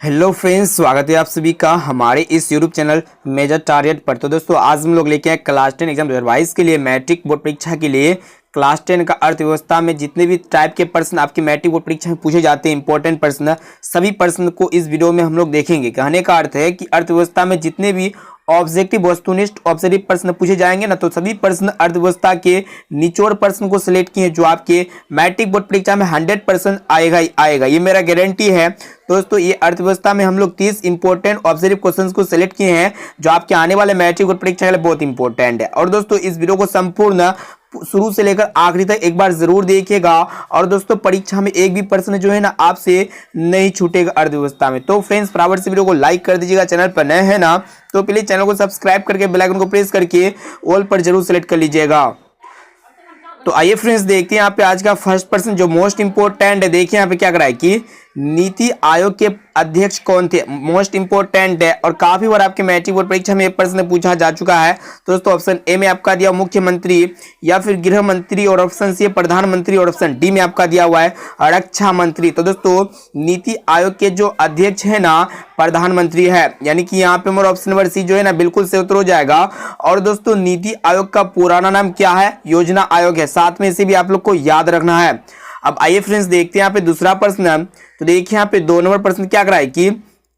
Hello friends, स्वागत है आप सभी का हमारे इस यूट्यूब चैनल मेजर टारगेट पर। तो दोस्तों आज हम लोग लेके आए क्लास 10 एग्जाम 2022 के लिए मैट्रिक बोर्ड परीक्षा के लिए क्लास 10 का अर्थव्यवस्था में जितने भी टाइप के प्रश्न आपके मैट्रिक बोर्ड परीक्षा में पूछे जाते हैं, इंपॉर्टेंट प्रश्न, सभी प्रश्न को इस वीडियो में हम लोग देखेंगे। कहने का अर्थ है कि अर्थव्यवस्था में जितने भी ऑब्जेक्टिव वस्तुनिष्ठ ऑब्जेक्टिव प्रश्न पूछे जाएंगे ना, तो सभी प्रश्न अर्थव्यवस्था के निचोड़ प्रश्न को सिलेक्ट किए जो आपके मैट्रिक बोर्ड परीक्षा में 100% आएगा ही आएगा, ये मेरा गारंटी है। दोस्तों ये अर्थव्यवस्था में हम लोग 30 इंपॉर्टेंट ऑब्जेक्टिव क्वेश्चंस को सिलेक्ट किए हैं जो आपके आने वाले मैट्रिक बोर्ड परीक्षा के लिए बहुत इंपॉर्टेंट है। और दोस्तों इस वीडियो को संपूर्ण शुरू से लेकर आखिरी तक एक बार जरूर देखिएगा। और दोस्तों परीक्षा में एक भी प्रश्न जो है ना आपसे नहीं छूटेगा अर्थव्यवस्था में। तो फ्रेंड्स फटाफट से वीडियो को लाइक कर दीजिएगा, चैनल पर नए हैं ना तो प्लीज चैनल को सब्सक्राइब करके बेल आइकन को प्रेस करके ऑल पर जरूर सेलेक्ट कर लीजिएगा। तो आइए फ्रेंड्स देखते हैं यहाँ पे आज का फर्स्ट प्रश्न जो मोस्ट इंपोर्टेंट है। देखिए यहाँ पे क्या करा है कि नीति आयोग के अध्यक्ष कौन थे, मोस्ट इंपोर्टेंट है और काफी बार आपके मैट्रिक बोर्ड परीक्षा में प्रश्न पूछा जा चुका है। तो दोस्तों ऑप्शन ए में आपका दिया मुख्यमंत्री या फिर गृह मंत्री, और ऑप्शन सी प्रधानमंत्री, और ऑप्शन डी में आपका दिया हुआ है रक्षा मंत्री। तो दोस्तों नीति आयोग के जो अध्यक्ष है ना प्रधानमंत्री है, यानी कि यहाँ पे हमारा ऑप्शन नंबर सी जो है ना बिल्कुल से उत्तर हो जाएगा। और दोस्तों नीति आयोग का पुराना नाम क्या है, योजना आयोग है, साथ में इसे भी आप लोग को याद रखना है। अब आइए फ्रेंड्स देखते हैं यहाँ पे दूसरा प्रश्न। तो देखिए यहाँ पे 2 नंबर प्रश्न क्या करा है कि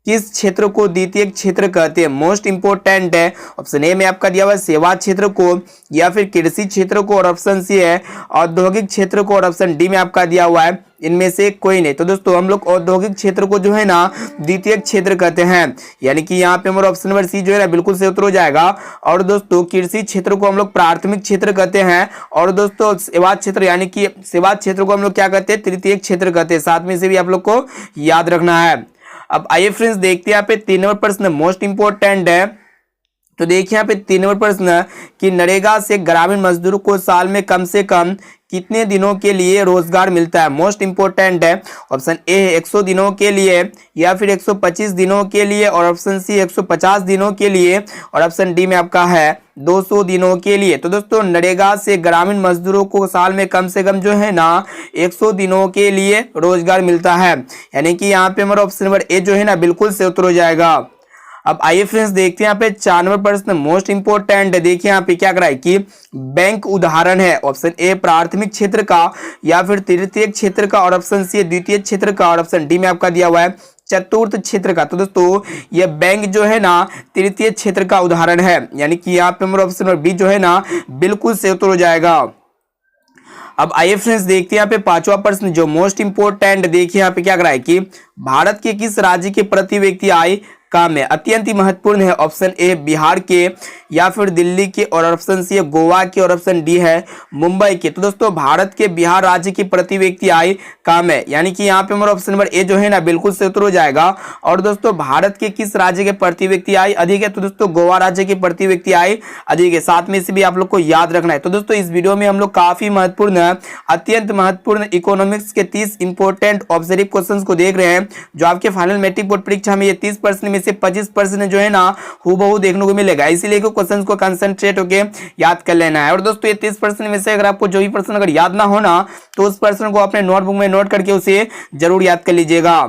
किस क्षेत्र को द्वितीय क्षेत्र कहते हैं, मोस्ट इंपोर्टेंट है। ऑप्शन ए में आपका दिया हुआ है सेवा क्षेत्र को या फिर कृषि क्षेत्र को, और ऑप्शन सी है औद्योगिक क्षेत्र को, और ऑप्शन डी में आपका दिया हुआ है इनमें से कोई नहीं। तो दोस्तों हम लोग औद्योगिक क्षेत्र को जो है ना द्वितीय क्षेत्र कहते हैं, यानी कि यहाँ पे हमारा ऑप्शन नंबर सी जो है ना बिल्कुल से उत्तर हो जाएगा। और दोस्तों कृषि क्षेत्र को हम लोग प्राथमिक क्षेत्र कहते हैं, और दोस्तों सेवा क्षेत्र यानी कि सेवा क्षेत्र को हम लोग क्या कहते हैं, तृतीय क्षेत्र कहते हैं, साथ में से भी आप लोग को याद रखना है। अब आइए फ्रेंड्स देखते हैं यहाँ पे 3 नंबर प्रश्न मोस्ट इंपोर्टेंट है। तो देखिए यहाँ पे 3 नंबर प्रश्न कि नरेगा से ग्रामीण मजदूरों को साल में कम से कम कितने दिनों के लिए रोजगार मिलता है, मोस्ट इंपोर्टेंट है। ऑप्शन ए है 100 दिनों के लिए या फिर 125 दिनों के लिए, और ऑप्शन सी 150 दिनों के लिए, और ऑप्शन डी में आपका है 200 दिनों के लिए। तो दोस्तों नरेगा से ग्रामीण मजदूरों को साल में कम से कम जो है ना 100 दिनों के लिए रोजगार मिलता है, यानी कि यहाँ पे हमारा ऑप्शन नंबर ए जो है ना बिल्कुल से उत्तर हो जाएगा। अब आइए फ्रेंड्स देखते हैं यहाँ पे 4 नंबर प्रश्न मोस्ट इंपोर्टेंट है। देखिए यहाँ पे क्या करा है कि बैंक उदाहरण है। ऑप्शन ए प्राथमिक क्षेत्र का या फिर तृतीय क्षेत्र का, और ऑप्शन सी द्वितीय क्षेत्र का, और ऑप्शन डी में आपका दिया हुआ है चतुर्थ क्षेत्र का। तो दोस्तों ये बैंक जो है ना तृतीय क्षेत्र का उदाहरण है, यानी कि यहाँ पे हमारा ऑप्शन नंबर बी जो है ना बिल्कुल से उत्तर हो जाएगा। अब आइए फ्रेंड्स देखते हैं यहाँ पे 5वां प्रश्न जो मोस्ट इंपोर्टेंट। देखिए यहाँ पे क्या करा है कि भारत के किस राज्य के प्रति व्यक्ति आय काम है, अत्यंत ही महत्वपूर्ण है। ऑप्शन ए बिहार के या फिर दिल्ली के, और ऑप्शन सी है गोवा के, और ऑप्शन डी है मुंबई के। तो दोस्तों भारत के बिहार राज्य की प्रति व्यक्ति आय काम है, यानी कि यहाँ पे हमारा ऑप्शन नंबर ए जो है ना बिल्कुल से उत्तर हो जाएगा। और दोस्तों भारत के किस राज्य के प्रति व्यक्ति आय अधिक है, तो दोस्तों गोवा राज्य की प्रति व्यक्ति आय अधिक है, साथ में से भी आप लोग को याद रखना है। तो दोस्तों इस वीडियो में हम लोग काफी महत्वपूर्ण, अत्यंत महत्वपूर्ण इकोनॉमिक्स के 30 इंपोर्टेंट ऑब्जेक्टिव क्वेश्चंस को देख रहे हैं जो आपके फाइनल मैट्रिक बोर्ड परीक्षा में ये 30% में से 25% जो है ना हूबहू देखने को मिलेगा, इसीलिए क्वेश्चंस को कंसंट्रेट होके याद कर लेना है। और दोस्तों ये 30% में से अगर आपको जो भी प्रश्न अगर याद ना हो ना तो उस प्रश्न को अपने नोटबुक में नोट करके उसे जरूर याद कर लीजिएगा।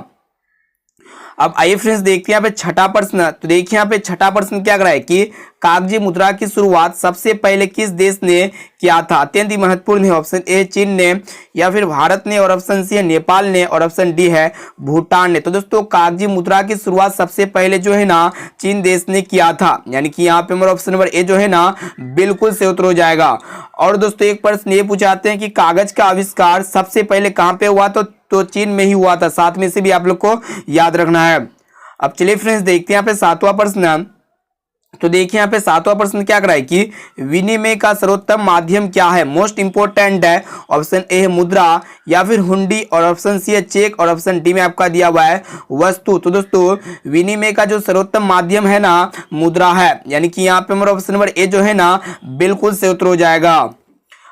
अब आइए फ्रेंड्स देखते हैं यहाँ पे 6ठा प्रश्न। तो देखिए यहाँ पे 6ठा प्रश्न क्या कर रहा है कि कागजी मुद्रा की शुरुआत सबसे पहले किस देश ने किया था, अत्यंत ही महत्वपूर्ण है। ऑप्शन ए चीन ने या फिर भारत ने, और ऑप्शन सी है नेपाल ने, और ऑप्शन डी है भूटान ने। तो दोस्तों कागजी मुद्रा की शुरुआत सबसे पहले जो है ना चीन देश ने किया था, यानी कि यहाँ पे हमारा ऑप्शन नंबर ए जो है ना बिल्कुल से उत्तर हो जाएगा। और दोस्तों एक प्रश्न ये पूछाते हैं कि कागज का आविष्कार सबसे पहले कहाँ पे हुआ, तो चीन में ही हुआ था, साथ में से भी आप लोग को याद रखना है। अब चलिए फ्रेंड्स देखते हैं यहाँ पे 7वां प्रश्न। तो देखिए यहाँ पे 7वां प्रश्न क्या कराए कि विनिमय का सर्वोत्तम माध्यम क्या है, मोस्ट इंपोर्टेंट है। ऑप्शन ए है मुद्रा या फिर हुंडी, और ऑप्शन सी है चेक, और ऑप्शन डी में आपका दिया हुआ है वस्तु। तो दोस्तों विनिमय का जो सर्वोत्तम माध्यम है ना मुद्रा है, यानी कि यहाँ पे हमारा ऑप्शन नंबर ए जो है ना बिल्कुल से उत्तर हो जाएगा।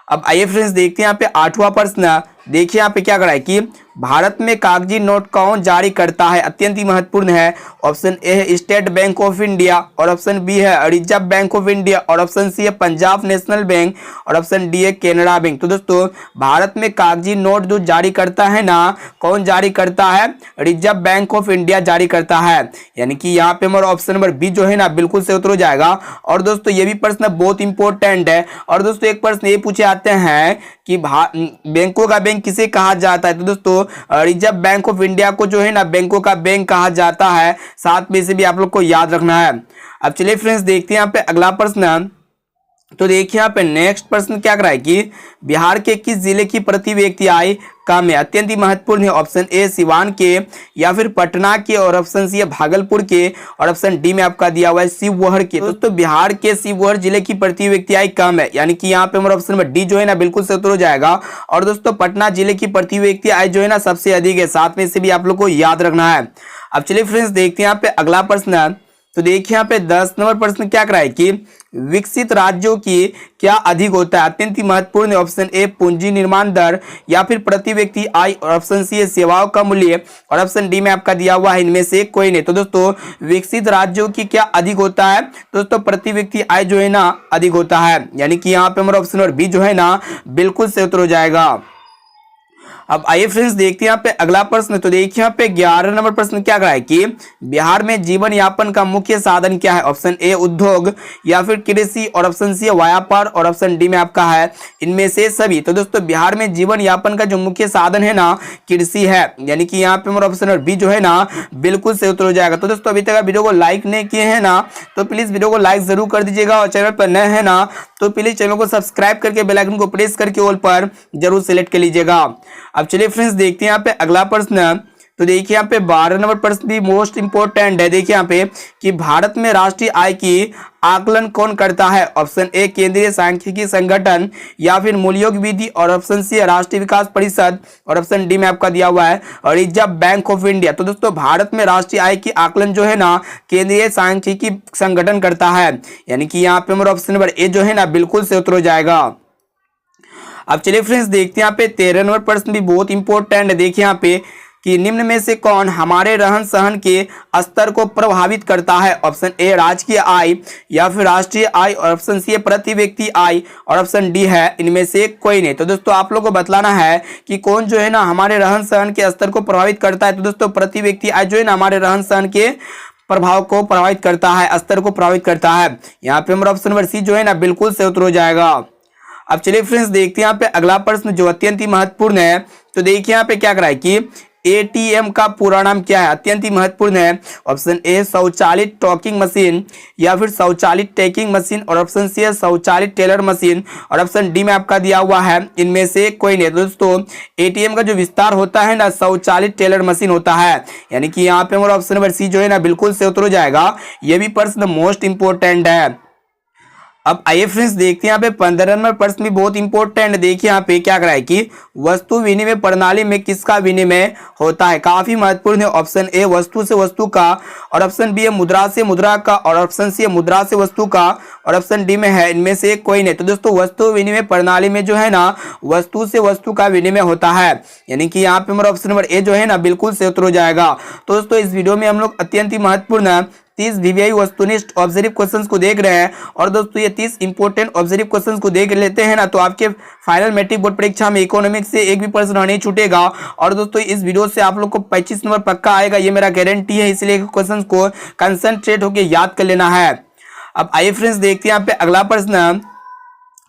अब आइए फ्रेंड्स देखते हैं यहाँ पे 8वां प्रश्न। देखिए यहाँ पे क्या करा है कि भारत में कागजी नोट कौन जारी करता है? अत्यंत ही महत्वपूर्ण है। ऑप्शन ए है स्टेट बैंक ऑफ इंडिया, और ऑप्शन बी है रिजर्व बैंक ऑफ इंडिया, और ऑप्शन सी है पंजाब नेशनल बैंक, और ऑप्शन डी है कैनरा बैंक। तो दोस्तों भारत में कागजी नोट जो जारी करता है ना, कौन जारी करता है? रिजर्व बैंक ऑफ इंडिया जारी करता है। यानी कि यहाँ पे हमारा ऑप्शन नंबर बी जो है ना बिल्कुल से उत्तर हो जाएगा। और दोस्तों ये भी प्रश्न बहुत इंपॉर्टेंट है। और दोस्तों एक प्रश्न ये पूछे आते हैं कि बैंकों का बैंक किसे कहा जाता है? तो दोस्तों रिजर्व बैंक ऑफ इंडिया को जो है ना बैंकों का बैंक कहा जाता है। साथ में से भी आप लोग को याद रखना है। अब चलिए फ्रेंड्स देखते हैं यहाँ पे अगला प्रश्न। तो देखिए यहाँ पे नेक्स्ट प्रश्न क्या कर रहा है कि बिहार के किस जिले की प्रति व्यक्ति आय कम है? अत्यंत ही महत्वपूर्ण है। ऑप्शन ए सिवान के, या फिर पटना के, और ऑप्शन सी है भागलपुर के, और ऑप्शन डी में आपका दिया हुआ है शिवहर के। दोस्तों बिहार के शिवहर जिले की प्रति व्यक्ति आय कम है, यानी कि यहाँ पे हमारा ऑप्शन नंबर डी जो है ना बिल्कुल से उत्तर हो जाएगा। और दोस्तों पटना जिले की प्रति व्यक्ति आय जो है ना सबसे अधिक है। साथ में से भी आप लोग को याद रखना है। अब चलिए फ्रेंड्स देखते हैं यहाँ पे अगला प्रश्न। तो देखिए यहाँ पे 10 नंबर प्रश्न क्या कराए कि विकसित राज्यों की क्या अधिक होता है? अत्यंत ही महत्वपूर्ण है। ऑप्शन ए पूंजी निर्माण दर, या फिर प्रति व्यक्ति आय, और ऑप्शन सी है सेवाओं का मूल्य, और ऑप्शन डी में आपका दिया हुआ है इनमें से कोई नहीं। तो दोस्तों विकसित राज्यों की क्या अधिक होता है? दोस्तों प्रति व्यक्ति आय जो है ना अधिक होता है। यानी कि यहाँ पे हमारा ऑप्शन नंबर बी जो है ना बिल्कुल से उत्तर हो जाएगा। अब आइए फ्रेंड्स देखते हैं यहाँ पे अगला प्रश्न। तो देखिए यहाँ पे 11 नंबर प्रश्न क्या करा है कि बिहार में जीवन यापन का मुख्य साधन क्या है? ऑप्शन ए उद्योग, या फिर कृषि, और ऑप्शन सी व्यापार, और ऑप्शन डी में आपका है इनमें से सभी। तो दोस्तों बिहार में जीवन यापन का जो मुख्य साधन है ना कृषि है। यानी कि यहाँ पे हमारा ऑप्शन नंबर बी जो है ना बिल्कुल से उत्तर हो जाएगा। तो दोस्तों अभी तक वीडियो को लाइक नहीं किए हैं ना तो प्लीज वीडियो को लाइक जरूर कर दीजिएगा, और चैनल पर नए हैं ना तो प्लीज चैनल को सब्सक्राइब करके बेल आइकन को प्रेस करके ऑल पर जरूर सिलेक्ट कर लीजिएगा। अब चलिए फ्रेंड्स देखते हैं यहाँ पे अगला प्रश्न। तो देखिए यहाँ पे 12 नंबर प्रश्न भी मोस्ट इंपोर्टेंट है। देखिए यहाँ पे कि भारत में राष्ट्रीय आय की आकलन कौन करता है? ऑप्शन ए केंद्रीय सांख्यिकी संगठन, या फिर मूल्यों की विधि, और ऑप्शन सी राष्ट्रीय विकास परिषद, और ऑप्शन डी में आपका दिया हुआ है रिजर्व बैंक ऑफ इंडिया। तो दोस्तों भारत में राष्ट्रीय आय की आकलन जो है ना केंद्रीय सांख्यिकी संगठन करता है। यानी कि यहाँ पे हमारा ऑप्शन नंबर ए जो है ना बिल्कुल से उत्तर हो जाएगा। अब चलिए फ्रेंड्स देखते हैं यहाँ पे 13 नंबर प्रश्न भी बहुत इंपॉर्टेंट है। देखिए यहाँ पे कि निम्न में से कौन हमारे रहन सहन के स्तर को प्रभावित करता है? ऑप्शन ए राजकीय आय, या फिर राष्ट्रीय आय, और ऑप्शन सी प्रति व्यक्ति आय, और ऑप्शन डी है इनमें से कोई नहीं। तो दोस्तों आप लोगों को बतलाना है कि कौन जो है ना हमारे रहन सहन के स्तर को प्रभावित करता है। तो दोस्तों प्रति व्यक्ति आय जो है ना हमारे रहन सहन के प्रभाव को प्रभावित करता है, स्तर को प्रभावित करता है। यहाँ पे हमारा ऑप्शन नंबर सी जो है ना बिल्कुल से उत्तर हो जाएगा। अब चलिए फ्रेंड्स देखते हैं यहाँ पे अगला प्रश्न जो अत्यंत ही महत्वपूर्ण है। तो देखिए यहाँ पे क्या करा है कि एटीएम का पूरा नाम क्या है? अत्यंत ही महत्वपूर्ण है। ऑप्शन ए स्वचालित टॉकिंग मशीन, या फिर स्वचालित टैगिंग मशीन, और ऑप्शन सी है स्वचालित टेलर मशीन, और ऑप्शन डी में आपका दिया हुआ है इनमें से कोई नहीं। दोस्तों एटीएम का जो विस्तार होता है ना स्वचालित टेलर मशीन होता है। यानी कि यहाँ पे हमारा ऑप्शन नंबर सी जो है ना बिल्कुल से उत्तर हो जाएगा। यह भी प्रश्न मोस्ट इंपोर्टेंट है। अब आइए फ्रेंड्स देखते हैं यहाँ पे 15 नंबर प्रश्न भी बहुत इंपॉर्टेंट। देखिए यहाँ पे क्या करा है कि वस्तु विनिमय प्रणाली में किसका विनिमय होता है? काफी महत्वपूर्ण है। ऑप्शन ए वस्तु से वस्तु का, और ऑप्शन बी है मुद्रा से मुद्रा का, और ऑप्शन सी है मुद्रा से वस्तु का, और ऑप्शन डी में है इनमें से कोई नहीं। तो दोस्तों वस्तु विनिमय प्रणाली में जो है ना वस्तु से वस्तु का विनिमय होता है। यानी कि यहाँ पे हमारा ऑप्शन नंबर ए जो है ना बिल्कुल से उत्तर हो जाएगा। तो दोस्तों इस वीडियो में हम लोग अत्यंत ही महत्वपूर्ण 30 वीवीआई वस्तुनिष्ठ ऑब्जर्व क्वेश्चंस को देख रहे हैं। और दोस्तों ये 30 इंपॉर्टेंट ऑब्जर्व क्वेश्चंस को देख लेते हैं ना तो आपके फाइनल मैट्रिक बोर्ड परीक्षा में इकोनॉमिक्स से एक भी प्रश्न नहीं छूटेगा। और दोस्तों इस वीडियो से आप लोग को 25 नंबर पक्का आएगा, ये मेरा गारंटी है। इसलिए क्वेश्चंस को कंसंट्रेट होकर याद कर लेना है। अब आइए फ्रेंड्स देखते हैं यहाँ पे अगला प्रश्न।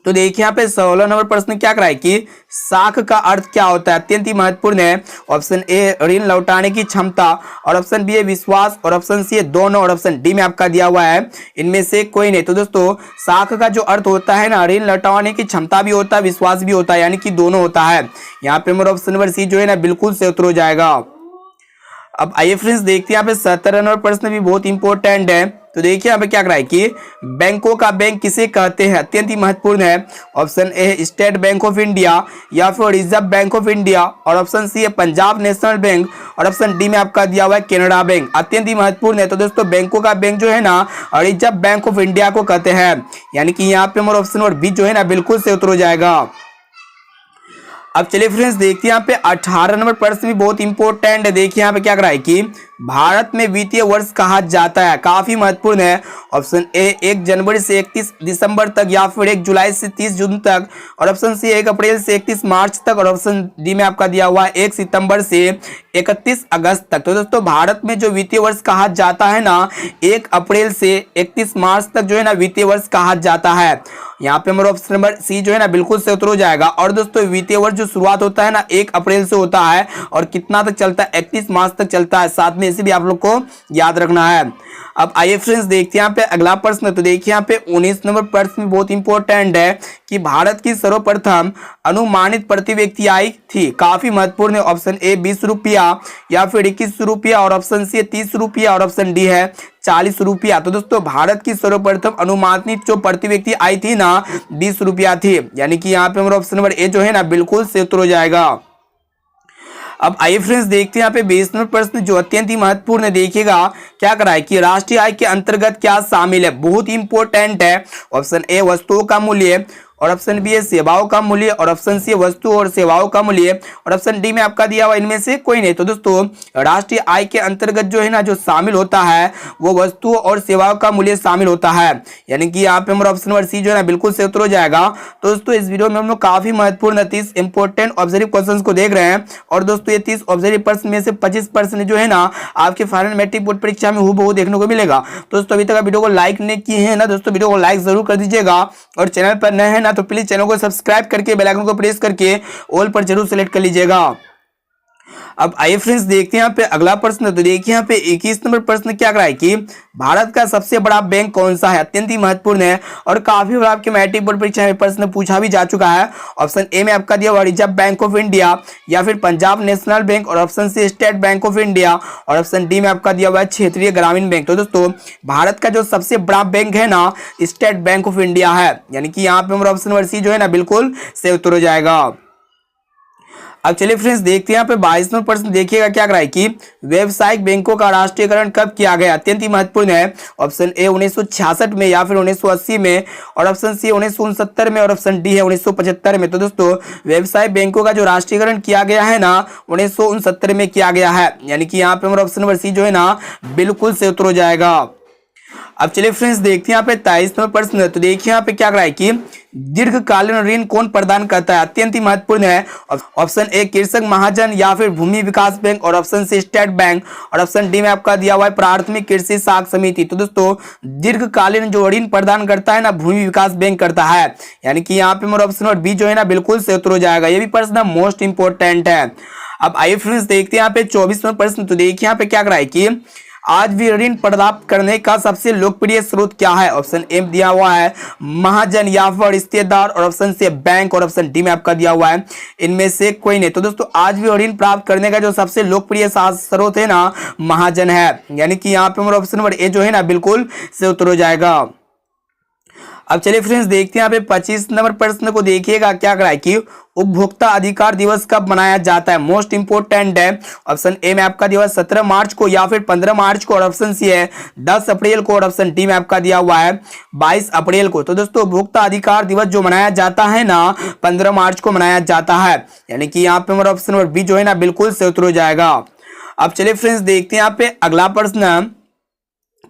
तो देखिए यहाँ पे 16 नंबर प्रश्न क्या कराए कि साख का अर्थ क्या होता है? अत्यंत ही महत्वपूर्ण है। ऑप्शन ए ऋण लौटाने की क्षमता, और ऑप्शन बी है विश्वास, और ऑप्शन सी है दोनों, और ऑप्शन डी में आपका दिया हुआ है इनमें से कोई नहीं। तो दोस्तों साख का जो अर्थ होता है ना ऋण लौटाने की क्षमता भी होता है, विश्वास भी होता है, यानी कि दोनों होता है। यहाँ पे मेरा ऑप्शन नंबर सी जो है ना बिल्कुल से उत्तर हो जाएगा। अब आइए फ्रेंड्स देखते हैं यहाँ पे 17 नंबर प्रश्न भी बहुत इंपॉर्टेंट है। तो देखिए यहाँ पे क्या करा है कि बैंकों का बैंक किसे कहते हैं? अत्यंत ही महत्वपूर्ण है। Option A state bank of India, या फिर रिजर्व बैंक ऑफ इंडिया, और ऑप्शन सी है पंजाब नेशनल बैंक, और ऑप्शन डी में आपका दिया हुआ है कैनरा बैंक। अत्यंत ही महत्वपूर्ण है। तो दोस्तों बैंकों का बैंक जो है ना रिजर्व बैंक ऑफ इंडिया को कहते हैं। यानी कि यहाँ पे हमारा ऑप्शन नंबर बी जो है ना बिल्कुल से उत्तर हो जाएगा। अब चलिए फ्रेंड्स देखते हैं यहाँ पे 18 नंबर प्रश्न भी बहुत इंपॉर्टेंट है। देखिए यहाँ पे क्या कर रहा है कि भारत में वित्तीय वर्ष कहा जाता है, काफी महत्वपूर्ण है। ऑप्शन ए 1 जनवरी से 31 दिसंबर तक, या फिर 1 जुलाई से 30 जून तक, और ऑप्शन सी 1 अप्रैल से 31 मार्च तक, और ऑप्शन डी में आपका दिया हुआ है 1 सितंबर से 31 अगस्त तक। तो दोस्तों भारत में जो वित्तीय वर्ष कहा जाता है ना 1 अप्रैल से 31 मार्च तक जो है ना वित्तीय वर्ष कहा जाता है। यहाँ पे हमारा ऑप्शन नंबर सी जो है ना बिल्कुल से उत्तर हो जाएगा। और दोस्तों वित्तीय वर्ष जो शुरुआत होता है ना 1 अप्रैल से होता है और कितना तक चलता है 31 मार्च तक चलता है। साथ में इसे भी आप लोग को याद रखना है। अब आइए फ्रेंड्स देखते हैं यहाँ पे अगला प्रश्न। तो देखिए यहाँ पे 19 नंबर प्रश्न बहुत इंपॉर्टेंट है कि भारत की सर्वप्रथम अनुमानित प्रति व्यक्ति आय थी, काफी महत्वपूर्ण है। ऑप्शन ए 20 रुपया, या फिर 21 रुपया, और ऑप्शन सी 30 रुपया, और ऑप्शन डी है 40 रुपया। तो दोस्तों भारत की सर्वप्रथम अनुमानित जो प्रति व्यक्ति आई थी ना 20 रुपया थी, यानी कि यहाँ पे हमारा ऑप्शन नंबर ए जो है ना बिल्कुल से उत्तर हो जाएगा। अब आइए फ्रेंड्स देखते हैं यहाँ पे 20 नंबर प्रश्न जो अत्यंत ही महत्वपूर्ण है। देखिएगा क्या करा है कि राष्ट्रीय आय के अंतर्गत क्या शामिल है, बहुत ही इंपॉर्टेंट है। ऑप्शन ए वस्तुओं का मूल्य, और ऑप्शन बी है सेवाओं का मूल्य, और ऑप्शन सी वस्तु और सेवाओं का मूल्य, और ऑप्शन डी में आपका दिया हुआ इनमें से कोई नहीं। तो दोस्तों राष्ट्रीय आय के अंतर्गत जो है ना जो शामिल होता है वो वस्तुओं और सेवाओं का मूल्य शामिल होता है, यानी कि यहाँ पे हमारा ऑप्शन नंबर सी जो है ना बिल्कुल से उत्तर हो जाएगा। तो दोस्तों इस वीडियो में हम लोग काफी महत्वपूर्ण 30 इंपॉर्टेंट ऑब्जर्व क्वेश्चन को देख रहे हैं। और दोस्तों ये 30 ऑब्जर्व प्रश्न में से 25% जो है ना आपके फाइनल मैट्रिक बोर्ड परीक्षा में हूबहू देखने को मिलेगा। तो दोस्तों अभी तक वीडियो को लाइक नहीं किए हैं ना दोस्तों, वीडियो को लाइक जरूर कर दीजिएगा, और चैनल पर नए हैं ना तो प्लीज चैनल को सब्सक्राइब करके बेल आइकन को प्रेस करके ऑल पर जरूर सेलेक्ट कर लीजिएगा। अब आइए फ्रेंड्स देखते हैं यहाँ पे अगला प्रश्न। तो देखिए यहाँ पे 21 नंबर प्रश्न क्या करा है कि भारत का सबसे बड़ा बैंक कौन सा है, अत्यंत ही महत्वपूर्ण है और काफी बार आपके मैट्रिक बोर्ड परीक्षा में प्रश्न पूछा भी जा चुका है। ऑप्शन ए में आपका दिया हुआ रिजर्व बैंक ऑफ इंडिया, या फिर पंजाब नेशनल बैंक, और option C state bank of India, और ऑप्शन डी में आपका दिया हुआ है क्षेत्रीय ग्रामीण बैंक। तो दोस्तों भारत का जो सबसे बड़ा बैंक है ना स्टेट बैंक ऑफ इंडिया है, यानी कि यहाँ पे हमारा ऑप्शन नंबर सी जो है ना बिल्कुल से उत्तर हो जाएगा। अब चलिए फ्रेंड्स देखते हैं यहाँ पे 22 नंबर प्रश्न। देखिएगा क्या करा है कि व्यावसायिक बैंकों का राष्ट्रीयकरण कब किया गया, अत्यंत ही महत्वपूर्ण है। ऑप्शन ए 1966 में, या फिर 1980 में, और ऑप्शन सी 1969 में, और ऑप्शन डी है 1975 में। तो दोस्तों व्यवसायिक बैंकों का जो राष्ट्रीयकरण किया गया है ना 1969 में किया गया है, यानी कि यहाँ पे हमारा ऑप्शन नंबर सी जो है ना बिल्कुल से उत्तर हो जाएगा। अब चलिए फ्रेंड्स देखते हैं यहाँ पे 23 नंबर प्रश्न। तो देखिए यहाँ पे क्या करा है कि दीर्घकालीन ऋण कौन प्रदान करता है, अत्यंत ही महत्वपूर्ण है। ऑप्शन ए कृषक महाजन, या फिर भूमि विकास बैंक, और ऑप्शन सी स्टेट बैंक, और ऑप्शन डी में आपका दिया हुआ है प्राथमिक कृषि साख समिति। तो दोस्तों दीर्घकालीन जो ऋण प्रदान करता है ना भूमि विकास बैंक करता है, यानी कि यहाँ पे मेरा ऑप्शन नंबर बी जो है ना बिल्कुल से उत्तर हो जाएगा। ये भी प्रश्न मोस्ट इंपोर्टेंट है। अब आइए फ्रेंड्स देखते हैं यहाँ पे 24 नंबर प्रश्न। तो देखिए यहाँ पे क्या करा है कि आज भी ऋण प्राप्त करने का सबसे लोकप्रिय स्रोत क्या है। ऑप्शन ए दिया हुआ है महाजन, या फिर रिश्तेदार, और ऑप्शन सी बैंक, और ऑप्शन डी में आपका दिया हुआ है इनमें से कोई नहीं। तो दोस्तों आज भी ऋण प्राप्त करने का जो सबसे लोकप्रिय स्रोत है ना महाजन है, यानी कि यहाँ पे हमारा ऑप्शन नंबर ए जो है ना बिल्कुल से उत्तर हो जाएगा। अब चलिए फ्रेंड्स देखते हैं यहाँ पे 25 नंबर प्रश्न को। देखिएगा क्या करा है कि उपभोक्ता अधिकार दिवस कब मनाया जाता है, मोस्ट इंपोर्टेंट है। ऑप्शन ए में आपका दिया हुआ 17 मार्च को, या फिर 15 मार्च को, और ऑप्शन सी है 10 अप्रैल को, और ऑप्शन डी में आपका दिया हुआ है 22 अप्रैल को। तो दोस्तों उपभोक्ता अधिकार दिवस जो मनाया जाता है ना 15 मार्च को मनाया जाता है, यानी कि यहाँ पे हमारा ऑप्शन नंबर बी जो है ना बिल्कुल से उत्तर हो जाएगा। अब चलिए फ्रेंड्स देखते हैं यहाँ पे अगला प्रश्न।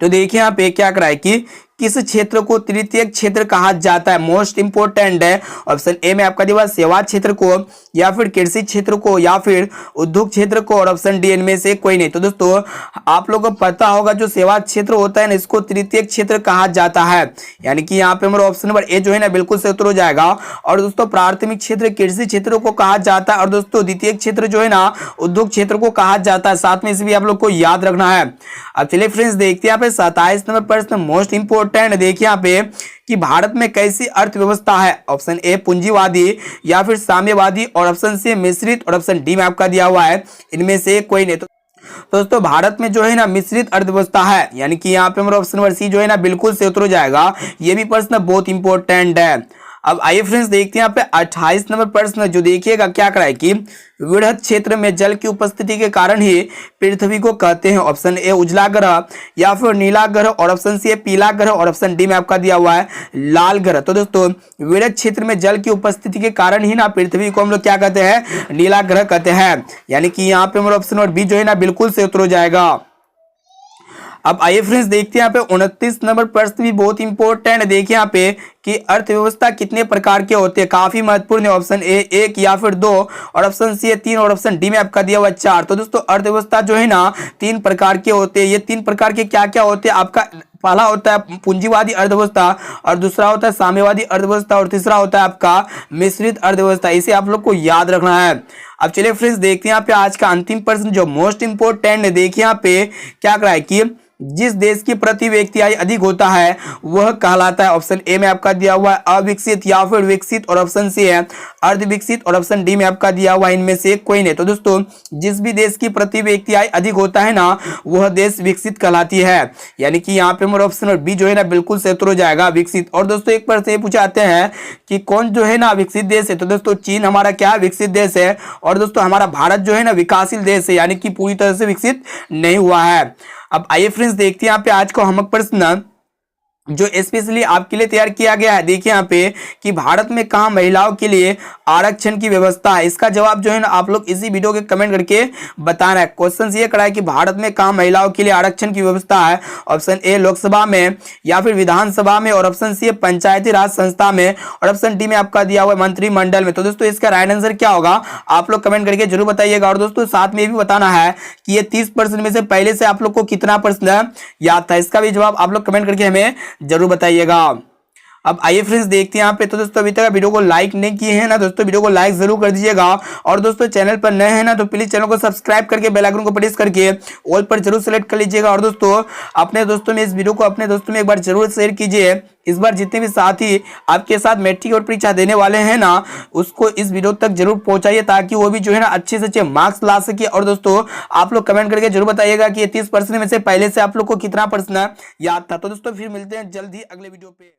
तो देखिए यहाँ पे क्या करा है कि किस क्षेत्र को तृतीय क्षेत्र कहा जाता है, मोस्ट इंपोर्टेंट है। ऑप्शन ए में आपका दिया सेवा क्षेत्र को, या फिर कृषि क्षेत्र को, या फिर उद्योग क्षेत्र को, और ऑप्शन डी इनमें से कोई नहीं। तो दोस्तों आप लोगों को पता होगा जो सेवा क्षेत्र होता है ना इसको तृतीय क्षेत्र कहा जाता है, यानी कि यहाँ पे हमारा ऑप्शन नंबर ए जो है ना बिल्कुल से उत्तर हो जाएगा। और दोस्तों प्राथमिक क्षेत्र कृषि क्षेत्र को कहा जाता है, और दोस्तों द्वितीय क्षेत्र जो है ना उद्योग क्षेत्र को कहा जाता है। साथ में इसे भी आप लोग को याद रखना है। अब चलिए फ्रेंड्स देखते हैं यहाँ पे 27 नंबर प्रश्न, मोस्ट इंपोर्टेंट। देखिए यहाँ पे कि भारत में कैसी अर्थव्यवस्था है। ऑप्शन ए पूंजीवादी, या फिर साम्यवादी, और ऑप्शन सी मिश्रित, और ऑप्शन डी में आपका दिया हुआ है इनमें से कोई नहीं। तो दोस्तों भारत में जो है ना मिश्रित अर्थव्यवस्था है, यानी कि यहाँ पे हमारा ऑप्शन नंबर सी जो है ना बिल्कुल से उत्तर हो जाएगा। ये भी प्रश्न बहुत इंपॉर्टेंट है। अब आइए फ्रेंड्स देखते हैं यहाँ पे 28 नंबर प्रश्न जो देखिएगा क्या करा है कि वृहद क्षेत्र में जल की उपस्थिति के कारण ही पृथ्वी को कहते हैं ऑप्शन ए उजला ग्रह या फिर नीला ग्रह और ऑप्शन सी पीला ग्रह और ऑप्शन डी में आपका दिया हुआ है लाल ग्रह। तो दोस्तों वृहद क्षेत्र में जल की उपस्थिति के कारण ही ना पृथ्वी को हम लोग क्या कहते हैं नीला ग्रह कहते हैं, यानी कि यहाँ पे हमारा ऑप्शन नंबर बी जो है ना बिल्कुल से उत्तर हो जाएगा। अब आइए फ्रेंड्स देखते हैं यहाँ पे 29 नंबर प्रश्न भी बहुत इंपॉर्टेंट है। देखिए यहाँ पे कि अर्थव्यवस्था कितने प्रकार के होते हैं, काफी महत्वपूर्ण है। ऑप्शन ए 1 या फिर 2 और ऑप्शन सी 3 और ऑप्शन डी में आपका दिया हुआ 4। तो दोस्तों अर्थव्यवस्था जो है ना 3 प्रकार के होते हैं। ये 3 प्रकार के क्या क्या होते हैं आपका, पहला होता है पूंजीवादी अर्थव्यवस्था और दूसरा होता है साम्यवादी अर्थव्यवस्था और तीसरा होता है आपका मिश्रित अर्थव्यवस्था। इसे आप लोग को याद रखना है। अब चलिए फ्रेंड्स देखते हैं यहाँ पे आज का अंतिम प्रश्न जो मोस्ट इंपोर्टेंट है। देखिए यहाँ पे क्या करा है कि जिस देश की प्रति व्यक्ति आय अधिक होता है वह कहलाता है, ऑप्शन ए में आपका दिया हुआ है अविकसित या फिर विकसित और ऑप्शन सी है अर्धविकसित और ऑप्शन डी में आपका दिया हुआ है इनमें से कोई नहीं। तो दोस्तों जिस भी देश की प्रति व्यक्ति आय अधिक होता है ना वह देश विकसित कहलाती है, यानी कि यहाँ पे हमारा ऑप्शन बी जो है ना बिल्कुल से उत्तर हो जाएगा विकसित। और दोस्तों एक प्रश्न ये पूछाते हैं कि कौन जो है ना विकसित देश है, तो दोस्तों चीन हमारा क्या विकसित देश है और दोस्तों हमारा भारत जो है ना विकासशील देश है, यानी कि पूरी तरह से विकसित नहीं हुआ है। अब आइए फ्रेंड्स देखते हैं यहाँ पे आज का होमवर्क प्रश्न जो स्पेशली आपके लिए तैयार किया गया है। देखिए यहाँ पे कि भारत में कहाँ महिलाओं के लिए आरक्षण की व्यवस्था है, इसका जवाब जो है ना आप लोग इसी वीडियो के कमेंट करके बताना है। क्वेश्चन ये करा है कि भारत में कहाँ महिलाओं के लिए आरक्षण की व्यवस्था है, ऑप्शन ए लोकसभा में या फिर विधानसभा में और ऑप्शन सी पंचायती राज संस्था में और ऑप्शन डी में आपका दिया हुआ मंत्रिमंडल में। तो दोस्तों इसका राइट आंसर क्या होगा आप लोग कमेंट करके जरूर बताइएगा। और दोस्तों साथ में ये भी बताना है कि ये 30% में से पहले से आप लोग को कितना प्रश्न याद था, इसका भी जवाब आप लोग कमेंट करके हमें जरूर बताइएगा। अब आइए फ्रेंड्स देखते हैं यहाँ पे। तो दोस्तों अभी तक वीडियो को लाइक नहीं किए हैं ना दोस्तों वीडियो को लाइक जरूर कर दीजिएगा। और दोस्तों चैनल पर नए हैं ना तो प्लीज चैनल को सब्सक्राइब करके बेल आइकन को प्रेस करके ऑल पर जरूर सेलेक्ट कर लीजिएगा। और दोस्तों अपने दोस्तों में इस वीडियो को अपने दोस्तों में एक बार जरूर शेयर कीजिए। इस बार जितने भी साथी आपके साथ मैट्रिक और परीक्षा देने वाले हैं ना उसको इस वीडियो तक जरूर पहुंचाइए ताकि वो भी जो है ना अच्छे से अच्छे मार्क्स ला सके। और दोस्तों आप लोग कमेंट करके जरूर बताइएगा कि ये 30% में से पहले से आप लोग को कितना प्रश्न याद था। तो दोस्तों फिर मिलते हैं जल्द ही अगले वीडियो पे।